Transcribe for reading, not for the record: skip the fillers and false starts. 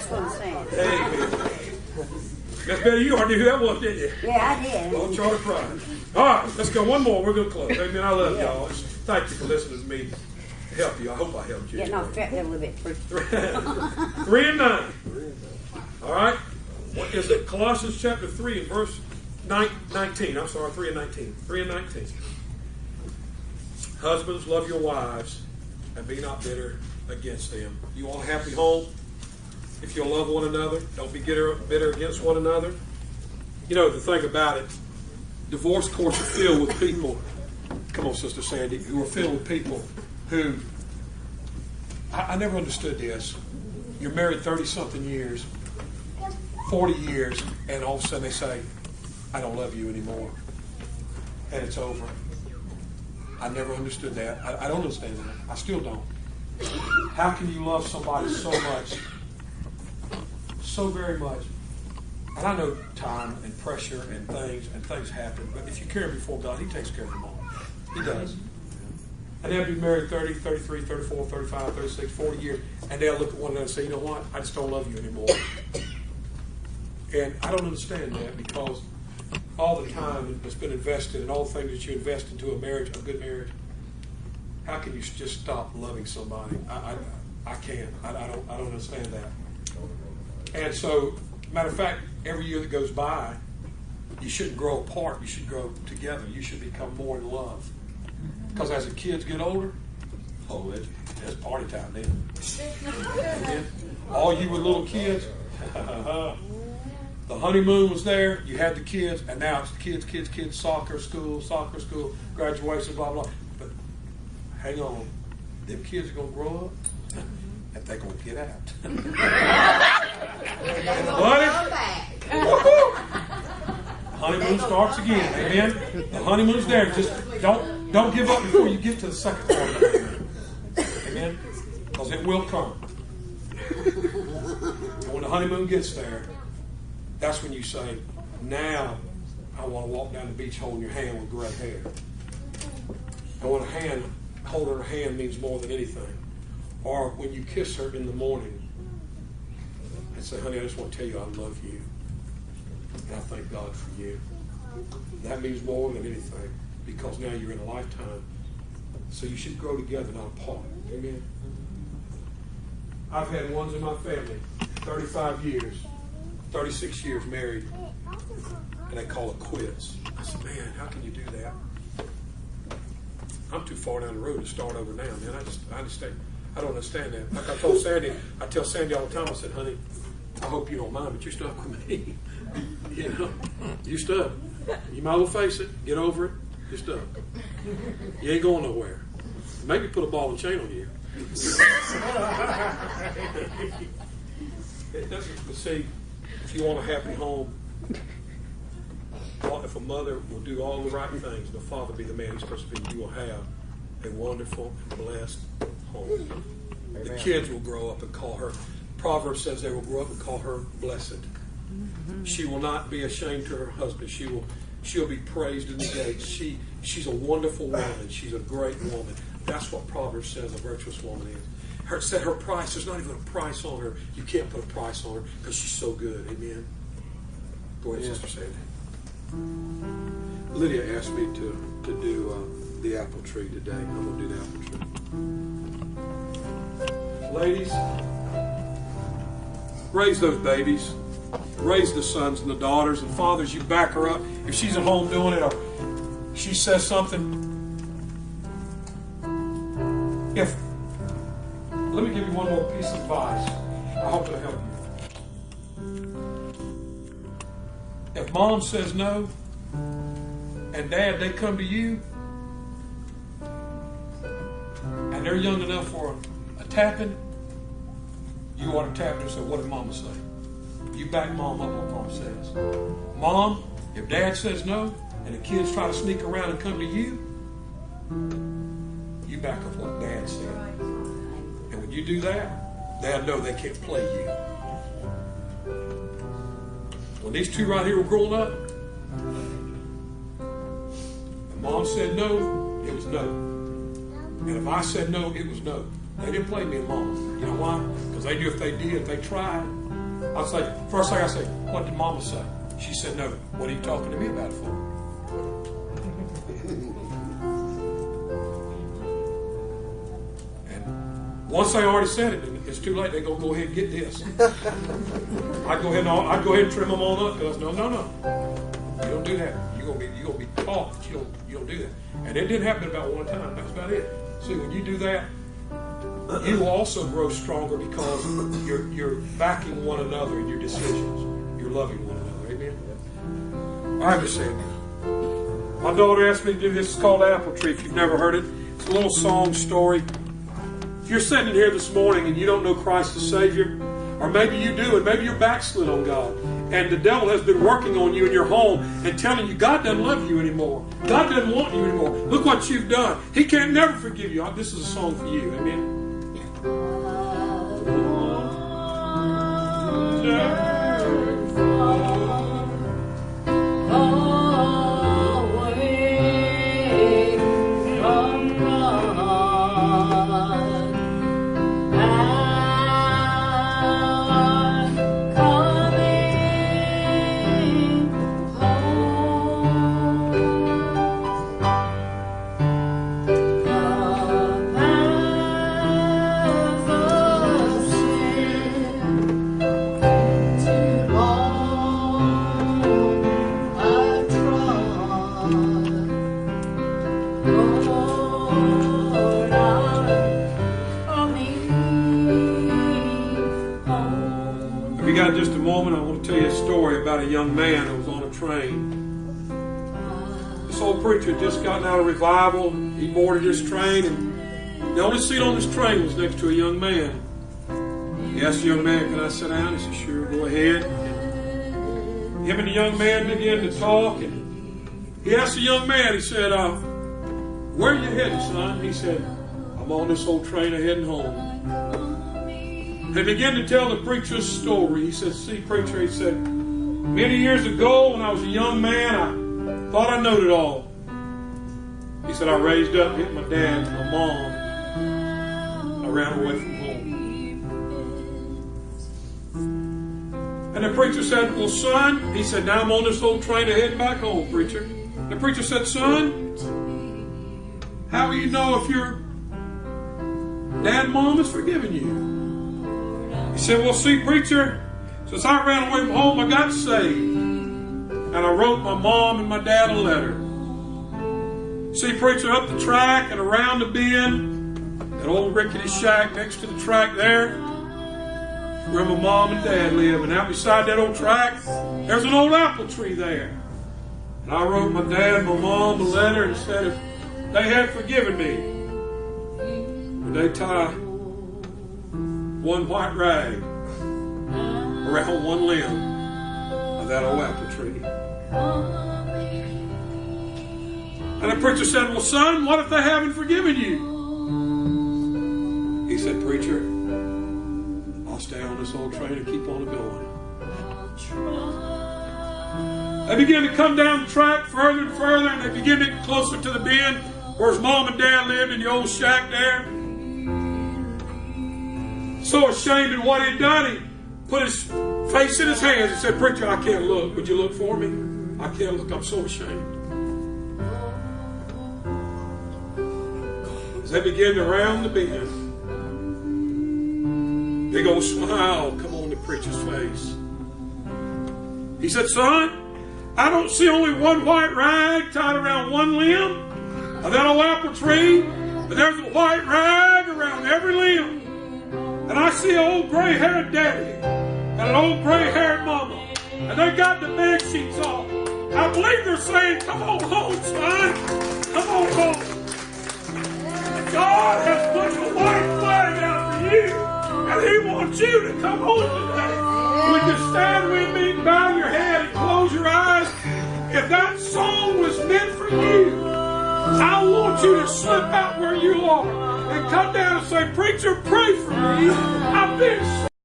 That's what I'm saying. Amen. Miss Betty, you already knew who that was, didn't you? Yeah, I did. Oh, Charlie Pride. All right, let's go. One more. We're going to close. Amen. I love y'all. Thank you for listening to me. Help you. I hope I helped you. Yeah, no, fat a little bit. 3 and 9. All right. What is it? Colossians chapter 3 and verse 19. I'm sorry, 3 and 19. 3 and 19. Husbands, love your wives and be not bitter against them. You want a happy home? If you'll love one another, don't be bitter against one another. You know, the thing about it, divorce courts are filled with people, come on, Sister Sandy, who are filled with people who, I never understood this. You're married 30-something years, 40 years, and all of a sudden they say, I don't love you anymore. And it's over. I never understood that. I don't understand that. I still don't. How can you love somebody so much, so very much? And I know time and pressure and things happen, but if you care before God, He takes care of them all. He does. And they'll be married 30, 33, 34, 35, 36, 40 years, and they'll look at one another and say, you know what? I just don't love you anymore. And I don't understand that, because all the time that's been invested and all the things that you invest into a marriage, a good marriage, how can you just stop loving somebody? I can't. I don't understand that. And so, matter of fact, every year that goes by, you shouldn't grow apart. You should grow together. You should become more in love. Because as the kids get older, it's party time then. Amen. All you with little kids, the honeymoon was there, you had the kids, and now it's kids, soccer school, graduation, blah, blah. But hang on, them kids are going to grow up, and they're going to get out. Buddy, honeymoon starts again, amen? The honeymoon's there. Just don't give up before you get to the second part of the honeymoon. Amen? Because it will come. And when the honeymoon gets there, that's when you say, now I want to walk down the beach holding your hand with gray hair. And when holding her hand means more than anything. Or when you kiss her in the morning and say, honey, I just want to tell you I love you. And I thank God for you. That means more than anything, because now you're in a lifetime. So you should grow together, not apart. Amen? I've had ones in my family, 35 years, 36 years married, and they call it quits. I said, man, how can you do that? I'm too far down the road to start over now, man. I don't understand that. Like I told Sandy, I tell Sandy all the time, I said, honey, I hope you don't mind, but you're stuck with me. You know, you're stuck. You might as well face it. Get over it. You're stuck. You ain't going nowhere. Maybe put a ball and chain on you. It doesn't. But see, if you want a happy home, if a mother will do all the right things, and the father be the man he's supposed to be, you will have a wonderful and blessed home. Amen. The kids will grow up and call her. Proverbs says they will grow up and call her blessed. Mm-hmm. She will not be ashamed to her husband. She'll be praised in the gates. She's a wonderful woman. She's a great woman. That's what Proverbs says a virtuous woman is. Her price, there's not even a price on her. You can't put a price on her because she's so good. Amen. Go ahead, Sister Sandy. Lydia asked me to do the apple tree today. I'm going to do the apple tree. Ladies, raise those babies. Raise the sons and the daughters. And fathers, you back her up. If she's at home doing it or she says something. Let me give you one more piece of advice. I hope it'll help you. If mom says no, and dad, they come to you, and they're young enough for a tapping, you ought to tap her and say, what did mama say? You back mom up what mom says. Mom, if dad says no, and the kids try to sneak around and come to you, you back up what dad said. And when you do that, they'll know they can't play you. When these two right here were growing up, and mom said no, it was no. And if I said no, it was no. They didn't play me and Mama. You know why? Because they knew if they did, if they tried. I'd say, first thing I say, what did Mama say? She said, no. What are you talking to me about it for? And once they already said it, it's too late. They're going to go ahead and get this. I'd go ahead and trim them on up because no. You don't do that. You're gonna be taught that you don't do that. And it didn't happen about one time. That's about it. See, when you do that, you will also grow stronger because you're backing one another in your decisions. You're loving one another. Amen. I understand now. My daughter asked me to do this. It's called Apple Tree. If you've never heard it, it's a little song story. If you're sitting here this morning and you don't know Christ as Savior, or maybe you do, and maybe you're backslid on God, and the devil has been working on you in your home and telling you God doesn't love you anymore. God doesn't want you anymore. Look what you've done. He can't never forgive you. This is a song for you. Amen. Just a moment, I want to tell you a story about a young man who was on a train. This old preacher had just gotten out of revival. He boarded his train, and the only seat on this train was next to a young man. He asked the young man, "Can I sit down?" He said, "Sure, go ahead." And him and the young man began to talk, and he asked the young man, he said, "Where are you headed, son?" He said, "I'm on this old train heading home." They began to tell the preacher's story. He said, "See, preacher," he said, "many years ago when I was a young man, I thought I knowed it all." He said, "I raised up, hit my dad and my mom. I ran away from home." And the preacher said, "Well, son," he said, "now I'm on this old train heading back home, preacher." The preacher said, "Son, how will you know if your dad and mom has forgiven you?" He said, "Well, see, preacher, since I ran away from home, I got saved. And I wrote my mom and my dad a letter. See, preacher, up the track and around the bend, that old rickety shack next to the track there, where my mom and dad live. And out beside that old track, there's an old apple tree there. And I wrote my dad and my mom a letter and said if they had forgiven me, would they tie one white rag around one limb of that old apple tree?" And the preacher said, "Well, son, what if they haven't forgiven you?" He said, "Preacher, I'll stay on this old train and keep on going." They began to come down the track further and further, and they began to get closer to the bend where his mom and dad lived in the old shack there. So ashamed of what he'd done, he put his face in his hands and said, "Preacher, I can't look. Would you look for me? I can't look. I'm so ashamed." As they began to round the bend, big old smile come on the preacher's face. He said, "Son, I don't see only one white rag tied around one limb of that old apple tree, but there's a white rag around every limb. And I see an old gray-haired daddy and an old gray-haired mama. And they got the bed sheets off. I believe they're saying, 'Come on home, son. Come on home.' God has put a white flag out for you. And He wants you to come home today. Would you stand with me, bow your head, and close your eyes? If that song was meant for you, I want you to slip out where you are and come down and say, 'Preacher, pray for me. I've been